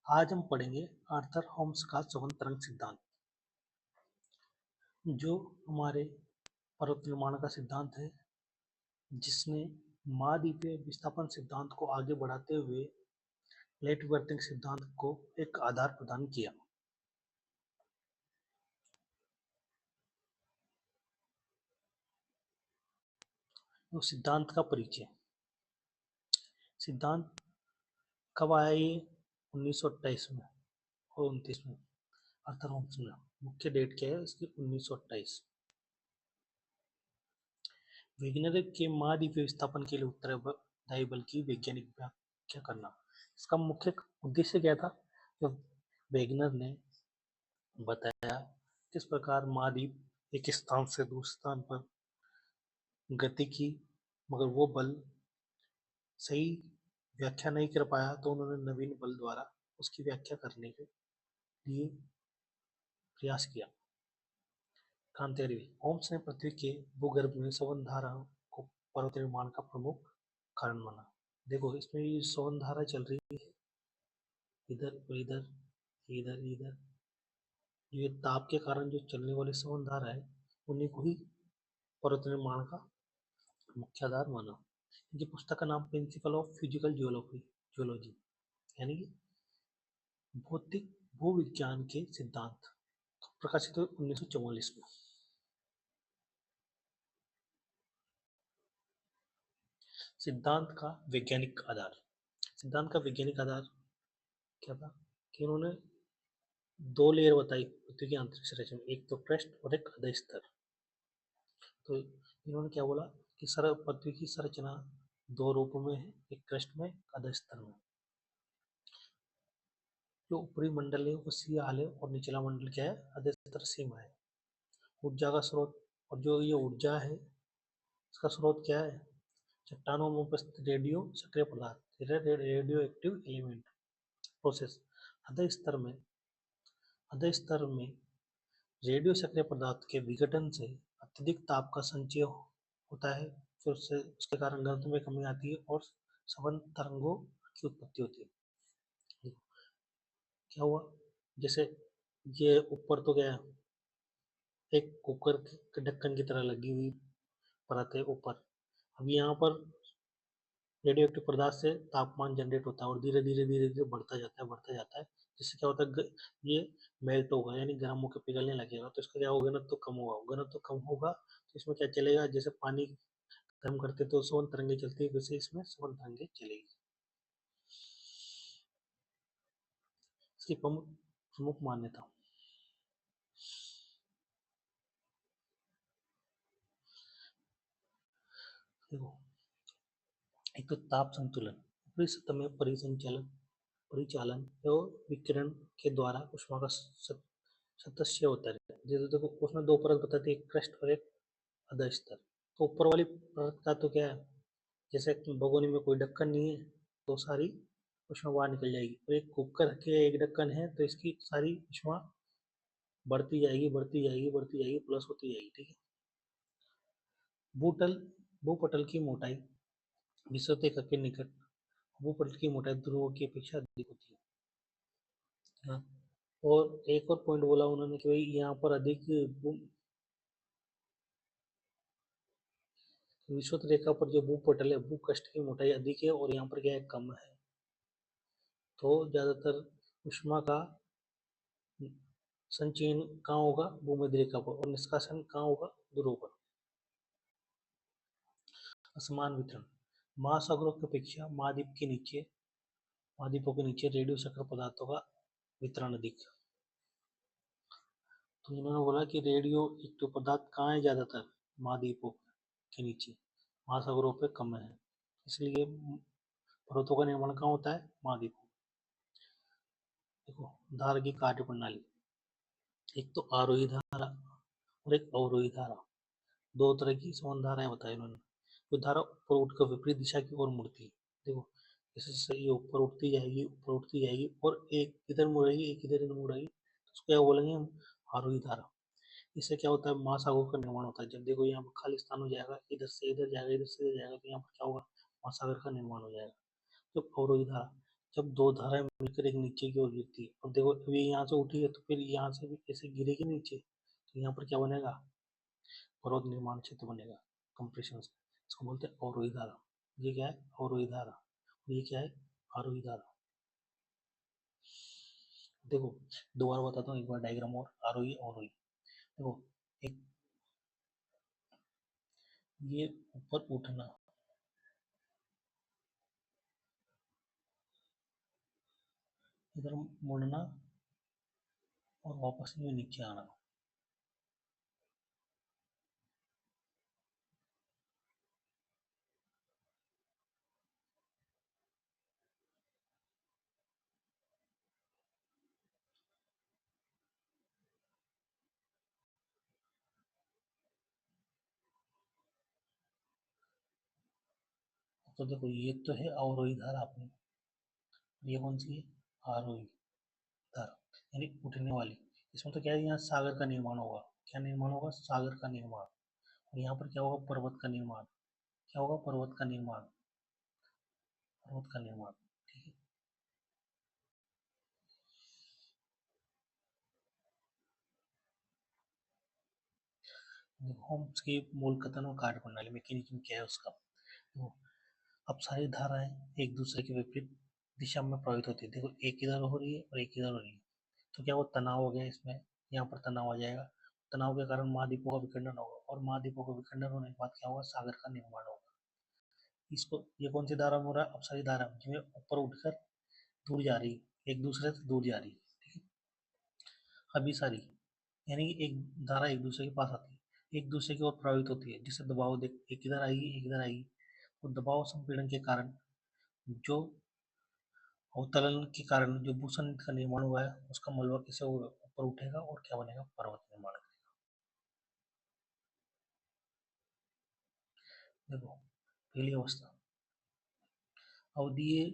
आज हम पढ़ेंगे आर्थर होम्स का च्वसन तरंग सिद्धांत, जो हमारे पर्वत निर्माण का सिद्धांत है, जिसने महाद्वीपीय विस्थापन सिद्धांत को आगे बढ़ाते हुए प्लेट विवर्तन सिद्धांत को एक आधार प्रदान किया। तो सिद्धांत का परिचय। सिद्धांत कब आया? ये 1928 में और 29 में आर्थर होम्स ने। मुख्य डेट क्या है इसकी? 1928। वेगनर के महाद्वीपीय विस्थापन के लिए उत्तरदायी बल की वैज्ञानिक व्याख्या करना। इसका मुख्य उद्देश्य क्या था? जब वेगनर ने बताया किस प्रकार महाद्वीप एक स्थान से दूसरे स्थान पर गति की, मगर वो बल सही व्याख्या नहीं कर पाया, तो उन्होंने नवीन बल द्वारा उसकी व्याख्या करने के लिए प्रयास किया। क्रांतिकारी होम्स ने पृथ्वी के भूगर्भ में संवहन धारा को पर्वत निर्माण का प्रमुख कारण माना। देखो, इसमें ये संवहन धारा चल रही है, इधर और इधर, इधर इधर, ये ताप के कारण जो चलने वाली संवहन धारा है, उन्हीं को ही पर्वत निर्माण का मुख्य आधार माना। इनकी पुस्तक का नाम प्रिंसिपल ऑफ फिजिकल जियोलॉजी यानी कि भौतिक भूविज्ञान के सिद्धांत, प्रकाशित हुए 1944 में। सिद्धांत का वैज्ञानिक आधार। सिद्धांत का वैज्ञानिक आधार क्या था कि उन्होंने दो लेयर बताई पृथ्वी की आंतरिक संरचना, एक तो क्रस्ट और एक अधस्तर। तो इन्होंने क्या बोला कि पृथ्वी की संरचना दो रूपों में है, एक क्रस्ट में, अधस्तर में। जो ऊपरी मंडल है वो शियाल है और निचला मंडल क्या है? अधस्तर सीमा है। ऊर्जा का स्रोत, और जो ये ऊर्जा है इसका स्रोत क्या है? चट्टानों में उपस्थित रेडियो सक्रिय पदार्थ, रेडियो एक्टिव एलिमेंट प्रोसेस। अधस्तर में रेडियो सक्रिय पदार्थ के विघटन से अत्यधिक ताप का संचय होता है, फिर उसके कारण घनत्व में कमी आती है और संवहन तरंगों की उत्पत्ति होती है। क्या हुआ? जैसे ये ऊपर तो गया एक कुकर के ढक्कन की तरह लगी हुई परत है ऊपर। अब यहाँ पर रेडियो एक्टिव पदार्थ से तापमान जनरेट होता है और धीरे धीरे धीरे धीरे बढ़ता जाता है, जिससे क्या होता है? ये मेल्ट होगा, यानी गर्म होकर पिघलने लगेगा, तो इसका क्या होगा? घनत्व तो कम होगा। घनत्व तो कम होगा तो इसमें क्या चलेगा? जैसे पानी गर्म करते तो संवहन तरंगे चलती है, वैसे इसमें संवहन तरंगे चलेगी। इसकी प्रमुख मान्यता। देखो, एक तो ताप संतुलन, ऊपरी सतह में परिचालन और विकिरण के द्वारा ऊष्मा का सतस्य होता है। जैसे देखो, उसमें दो परत बताती है, एक क्रस्ट और एक अधस्तर। तो ऊपर वाली परत का तो क्या है? जैसे भगोनी में कोई ढक्कन नहीं है तो सारी ऊष्मा बाहर निकल जाएगी, और एक कुकर के एक ढक्कन है तो इसकी सारी ऊष्मा बढ़ती जाएगी, बढ़ती जाएगी, बढ़ती जाएगी, प्लस होती जाएगी। ठीक है। भूपटल की मोटाई विषुवत रेखा के निकट भूपटल की मोटाई ध्रुवों की अपेक्षा अधिक होती है। हाँ। और एक और पॉइंट बोला उन्होंने कि भाई यहाँ पर अधिक विषुवत रेखा पर जो भूपटल है, भूकष्ठ की मोटाई अधिक है और यहाँ पर क्या है? कम है। तो ज्यादातर ऊष्मा का संचयन कहाँ होगा? भूमध्य रेखा पर, और निष्कासन कहाँ होगा? ध्रुव पर। असमान वितरण। महासागरों की अपेक्षा महाद्वीपों के नीचे रेडियो सक्रिय पदार्थों का वितरण अधिक। तो उन्होंने बोला कि रेडियो एक्टिव पदार्थ कहाँ है? ज्यादातर महाद्वीपों के नीचे, महासागरों पे कम है, इसलिए पर्वतों का निर्माण कहाँ होता है? महाद्वीपों। देखो, धारा की कार्य प्रणाली। एक तो आरोही धारा और एक अवरोही धारा, दो तरह की संवहन धाराएं बताई उन्होंने। जो धारा ऊपर उठकर विपरीत दिशा की ओर मुड़ती है। देखो, जैसे ये ऊपर उठती जाएगी, ऊपर उठती जाएगी, और एक इधर मुड़ेगी, एक इधर मुड़ेगी, तो उसको क्या बोलेंगे हम? आरोही धारा। इससे क्या होता है? महासागर का निर्माण होता है। जब देखो यहाँ पर खाली स्थान हो जाएगा, इधर से इधर जाएगा, इधर से इधर जाएगा, तो यहाँ पर क्या होगा? महासागर का निर्माण हो जाएगा। जो अवरोही धारा, जब दो धाराएं मिलकर एक नीचे की ओर गिरती है, अब देखो अभी यहाँ से उठी है तो फिर यहाँ से भी कैसे गिरेगी नीचे, तो यहाँ पर क्या बनेगा, पर्वत निर्माण क्षेत्र बनेगा, कंप्रेशन से। इसको बोलते हैं अवरोही धारा। ये क्या है, अवरोही धारा। ये क्या है, आरोही धारा। देखो दोबारा बताता हूँ एक बार डायग्राम, और आरोही अवरोही। देखो एक, ये ऊपर उठना, इधर मुड़ना, और वापस ये नीचे आना। तो देखो ये तो है अवरोही धारा अपनी, ये कौन सी है, आरोही धारा, यानी उठने वाली। इसमें तो क्या है, यहाँ सागर का निर्माण होगा। क्या निर्माण होगा, सागर का निर्माण। और यहाँ पर क्या होगा, पर्वत का निर्माण। क्या होगा, पर्वत का निर्माण, पर्वत का निर्माण। ठीक है, देखो हम उसकी मूल कथन और कार्य प्रणाली में क्या है उसका। देखो अब सारी धाराएं एक दूसरे के विपरीत दिशा में प्रभावित होती है। देखो एक इधर हो रही है और एक इधर हो रही है, तो क्या वो तनाव हो गया इसमें, यहाँ पर तनाव आ जाएगा। तनाव के कारण महाद्वीपों का विखंडन होगा, और महाद्वीपों का विखंडन होने के बाद क्या होगा, सागर का निर्माण होगा। इसको, ये कौन सी धारा में हो रहा है, अपसारी धारा जिसमें ऊपर उठकर दूर जा रही है, एक दूसरे से दूर जा रही है। ठीक है, अभिसारी यानी कि एक धारा एक दूसरे के पास आती है, एक दूसरे की ओर प्रभावित होती है, जिससे दबाव देख, एक इधर आएगी एक इधर आएगी। और दबाव संपीड़न के कारण जो अवतरण के कारण जो भूषण का निर्माण हुआ है, उसका मलबा कैसे ऊपर उठेगा और क्या बनेगा, पर्वत निर्माण करेगा। देखो पहली अवस्था, अवधि ये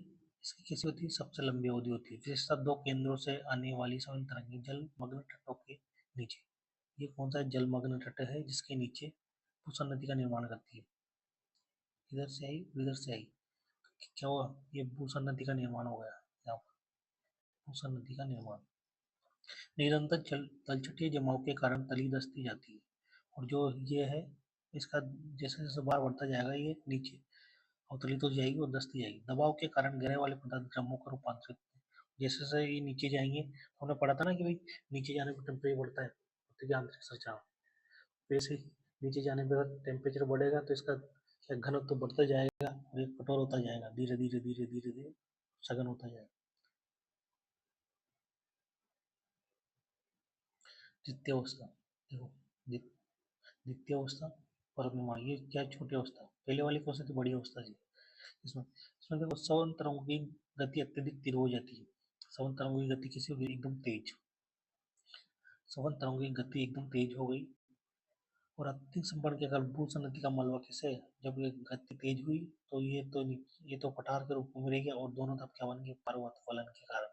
इसकी कैसी होती है, सबसे लंबी अवधि होती है, विशेषतः दो केंद्रों से आने वाली समान तरंगी जलमग्न तटों के नीचे। ये कौन सा जलमग्न तट है, जिसके नीचे भूषण नदी का निर्माण करती है, इधर से आई इधर से आई, क्या हुआ, ये भूषण नदी का निर्माण हो गया यहाँ पर, भूषण नदी का निर्माण। निरंतर तलछटी जमाव के कारण तली दसती जाती है, और जो ये है इसका जैसे जैसे बार बढ़ता जाएगा ये नीचे अवतलित हो जाएगी और दसती जाएगी। दबाव के कारण गहरे वाले पदार्थ ड्रमों का रूपांतरित, जैसे जैसे ये नीचे जाएंगे, हमने पढ़ा था ना कि भाई नीचे जाने पर टेम्परेचर बढ़ता है, पृथ्वी के आंतरिक संरचना, वैसे ही नीचे जाने पर टेम्परेचर बढ़ेगा तो इसका क्या घनत्व तो बढ़ता जाएगा, और ये कठोर होता जाएगा, धीरे धीरे धीरे धीरे धीरे सघन होता जाएगा। द्वितीय अवस्था, देखो द्वितीय अवस्था पर्वत निर्माण, ये क्या छोटी अवस्था, पहले वाली कौन सी थी, बड़ी अवस्था थी। इसमें इसमें देखो सवन तरंगों की गति अत्यधिक तीव्र हो जाती है। सवन तरंगों की गति कैसी होगी, एकदम तेज, सवन तरंगों की गति एकदम तेज हो गई। और अत्यधिक संपर्क के कारण भूषण नदी का मलबा कैसे है, जब ये गति तेज हुई तो ये तो पठार के रूप में मिलेगी, और दोनों तरफ क्या बन गए, पर्वत वलन के कारण।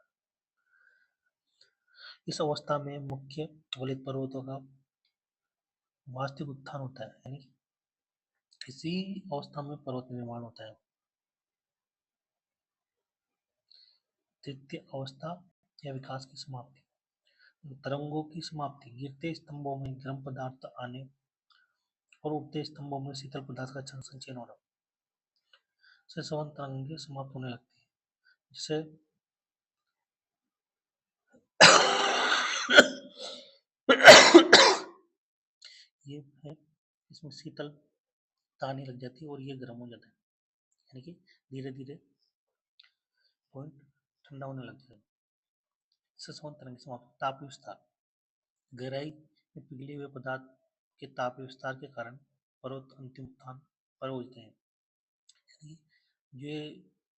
इस अवस्था में मुख्य वलित पर्वतों का वास्तविक उत्थान होता है, यानी इसी अवस्था में पर्वत निर्माण होता है। तृतीय अवस्था या विकास की समाप्ति, तरंगों की समाप्ति, गिरते स्तंभों में गर्म पदार्थ आने और उठते स्तंभों में शीतल पदार्थ का संचयन होना से सवन तरंगें समाप्त होने लगती है, जिसे ये है, इसमें शीतलता आने लग जाती है और ये गर्म हो जाता है, यानी कि धीरे धीरे पॉइंट ठंडा होने लगता है। इससे सवन तरंग समाप्त, ताप विस्तार, गहराई में पिघले हुए पदार्थ के ताप विस्तार के कारण पर्वत अंतिम उत्थान पर होते हैं, यानी ये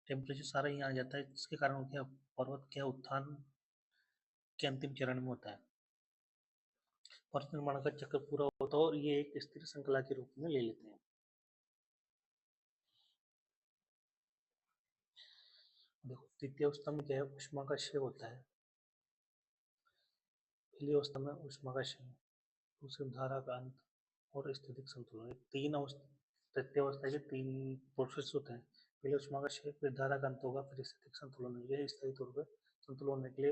टेम्परेचर सारा यहाँ आ जाता है, जिसके कारण क्या पर्वत क्या उत्थान के अंतिम चरण में होता है, पर्वत निर्माण का चक्र पूरा होता है और ये एक स्थिर श्रृंखला के रूप में ले लेते हैं। देखो तृतीय अवस्था में क्या है, ऊष्मा का क्षय होता है। पहली अवस्था में ऊष्मा का क्षय, दूसरी धारा का अंत और स्थितिक संतुलन, तीन अवस्था, तृतीय अवस्था के तीन प्रोसेस होते हैं। पहले ऊष्मा का क्षेत्र, फिर धारा का अंत होगा, फिर स्थितिक संतुलन हो जाएगा। स्थायी तौर पर संतुलन होने के लिए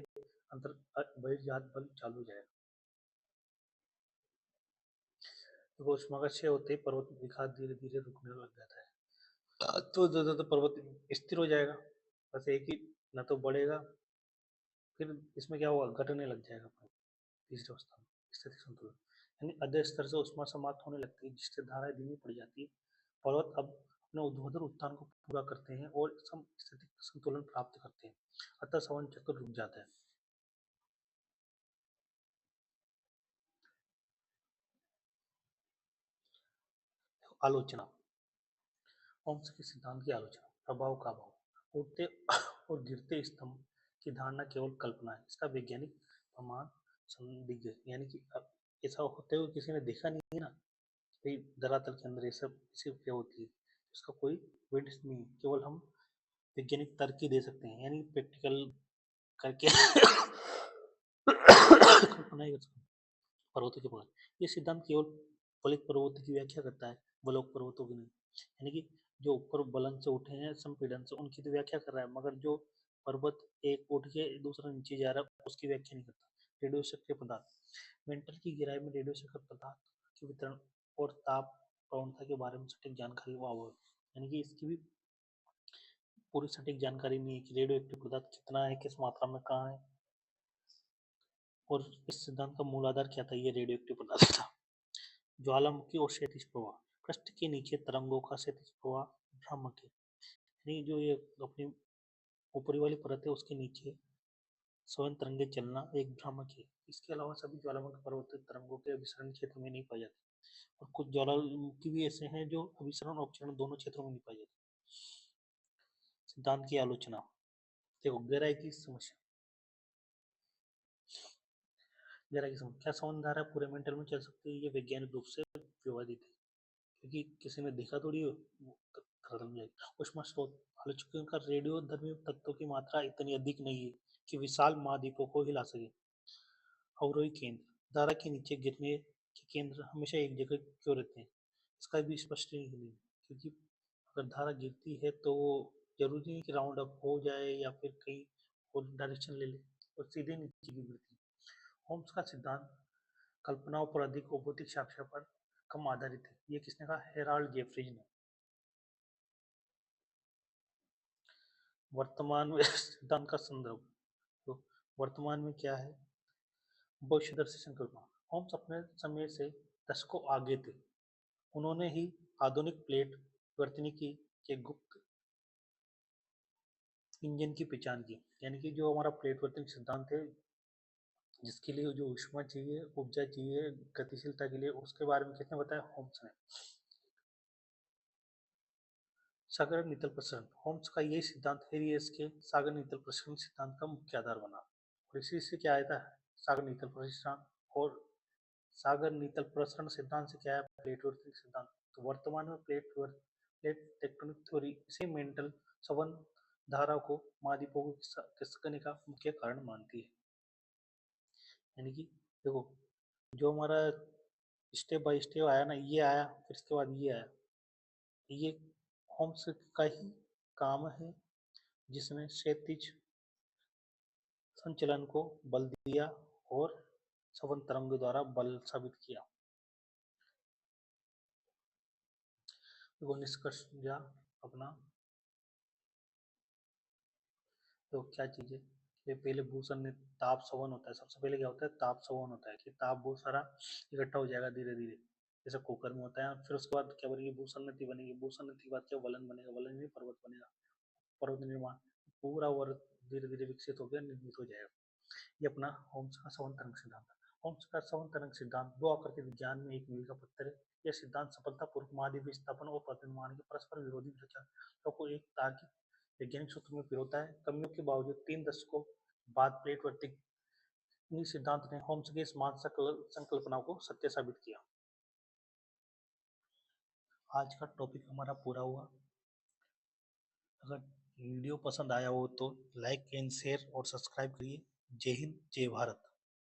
अंतर बहिर्जात बल चालू हो जाएगा। तो ऊष्मा का क्षय होते ही पर्वत में विकास धीरे धीरे रुकने लग जाता है। तो पर्वत स्थिर हो जाएगा, बस एक ही, न तो बढ़ेगा, फिर इसमें क्या होगा, घटने लग जाएगा पर्वत तीसरी अवस्था में, स्थितिक संतुलन। यानी अध्यय स्तर से ऊष्मा समाप्त होने लगती है, जिससे धाराएं धीमी पड़ जाती है। पर्वत अब अपने ऊर्ध्वाधर उत्थान को पूरा करते हैं और स्थितिक संतुलन प्राप्त करते हैं, अतः संवहन चक्र रुक जाता है। आलोचना, ओम्स के सिद्धांत की आलोचना। प्रभाव का अभाव, उठते और गिरते स्तंभ की धारणा केवल कल्पना है, इसका वैज्ञानिक प्रमाण संदिग्ध है। यानी कि अब ऐसा होते हुए किसी ने देखा नहीं है ना, भाई धरातल के अंदर ये सब ऐसी क्या होती है, इसका कोई एविडेंस नहीं है, केवल हम वैज्ञानिक तर्क ही दे सकते हैं, यानी प्रैक्टिकल करके कल्पना ही कर सकते हैं। पर्वतों के प्रकार, ये सिद्धांत केवल फलित पर्वतों की व्याख्या करता है, बलोक पर्वतों की नहीं। यानी कि जो ऊपर बलन से उठे हैं संपीड़न से, उनकी तो व्याख्या कर रहा है, मगर जो पर्वत एक उठ के दूसरा नीचे जा रहा है उसकी व्याख्या नहीं करता। रेडियो सक्रिय पदार्थ, मेंटल की गहराई में रेडियो सक्रिय पदार्थ के वितरण और ताप प्रवणता के बारे में सटीक जानकारी का अभाव है। यानी कि इसकी भी पूरी सटीक जानकारी नहीं है कि रेडियो एक्टिव पदार्थ कितना है, किस मात्रा में, कहाँ है, और इस सिद्धांत का मूल आधार क्या था, ये रेडियो एक्टिव पदार्थ था। ज्वालामुखी और क्षैतिज प्रवाह, पृष्ठ के नीचे तरंगों का क्षैतिज प्रवाह भ्रामक है। यानी जो ये अपनी ऊपरी वाली परत है उसके नीचे स्वयं तरंगे चलना एक भ्रामक है। इसके अलावा सभी ज्वालामुखी पर्वत तरंगों के अभिसरण क्षेत्र में नहीं पाए जाते, और कुछ ज्वालामुखी भी ऐसे हैं जो अभिसरण और अपसरण दोनों क्षेत्रों में नहीं पाए जाते। सिद्धांत की आलोचना, देखो गहराई की समस्या, गहराई की समस्या, क्या संबंध धारा पूरे मेंटल में चल सकती है, ये वैज्ञानिक रूप से विवादित है, क्योंकि किसी ने देखा थोड़ी खत्म जाएगी। ऊष्मा स्रोत, आलोचकों का रेडियो धर्मी तत्वों की मात्रा इतनी अधिक नहीं है कि विशाल महाद्वीपों को हिला सके। अवरोही केंद्र, धारा के नीचे गिरने के केंद्र हमेशा एक जगह क्यों रहते हैं, इसका भी स्पष्ट नहीं है, क्योंकि अगर धारा गिरती है तो जरूरी नहीं कि राउंड अप हो जाए या फिर कहीं और डायरेक्शन ले ले, और सीधे नीचे की गिरती है। होम्स का सिद्धांत कल्पनाओं पर अधिक और भौतिक साक्ष्य पर कम आधारित है। ये किसने कहा, हेराल्ड जेफरीज ने। वर्तमान में सिद्धांत का संदर्भ, तो वर्तमान में क्या है, भविष्यदर्शी संकल्पना। होम्स अपने समय से दशकों आगे थे, उन्होंने ही आधुनिक प्लेट वर्तनिकी के गुप्त इंजन की पहचान की। यानी कि जो हमारा प्लेट वर्तनिक सिद्धांत है, जिसके लिए जो ऊष्मा चाहिए, ऊर्जा चाहिए गतिशीलता के लिए, उसके बारे में किसने बताया, होम्स ने। सागर नितल प्रसरण, होम्स का यही सिद्धांत हेरियस के सागर नितल प्रसरण सिद्धांत का मुख्य आधार बना, और इसी से क्या आया था, सागर नितल प्रसरण। और सागर नितल प्रसरण सिद्धांत से क्या है, प्लेट वर्तनिक सिद्धांत। तो वर्तमान में प्लेट टेक्टोनिक थ्योरी इसी मेंटल संबंध धारा को महाद्वीपों को खिसकने का मुख्य कारण मानती है। यानी कि देखो, जो हमारा स्टेप बाय स्टेप आया ना, ये आया फिर इसके बाद ये आया, ये होम्स का ही काम है, जिसने क्षैतिज संचलन को बल दिया और संवहन तरंग द्वारा बल साबित किया। देखो निष्कर्ष जा अपना, तो क्या चीज है, ये पहले भूषण में ताप संवहन होता है। सबसे पहले क्या होता है, ताप संवहन होता है, कि ताप बहुत सारा इकट्ठा हो जाएगा धीरे धीरे, जैसे कुकर में होता है। फिर उसके बाद क्या बनेगी, भूसन्नति बनेगी, भूसन्नति के बाद क्या, वलन बनेगा, वलन में पर्वत बनेगा, पर्वत निर्माण, पूरा वर्ग धीरे धीरे विकसित होकर निर्मित हो जाएगा। ये अपना होम्स का संवहन तरंग सिद्धांत है। होम्स का संवहन तरंग सिद्धांत दो आकृति विज्ञान में एक मील का पत्थर है। यह सिद्धांत सफलतापूर्वक महाद्वीप स्थापन और प्रतिनिर्माण के परस्पर विरोधी विचारों को एक तार्किक वैज्ञानिक सूत्र में पिरोता है। कमियों के बावजूद 3 दशकों बाद प्लेट वर्तनिक सिद्धांत ने होम्स की इस महान संकल्पना को सत्य साबित किया। आज का टॉपिक हमारा पूरा हुआ। अगर वीडियो पसंद आया हो तो लाइक एंड शेयर और सब्सक्राइब करिए। जय हिंद, जय भारत।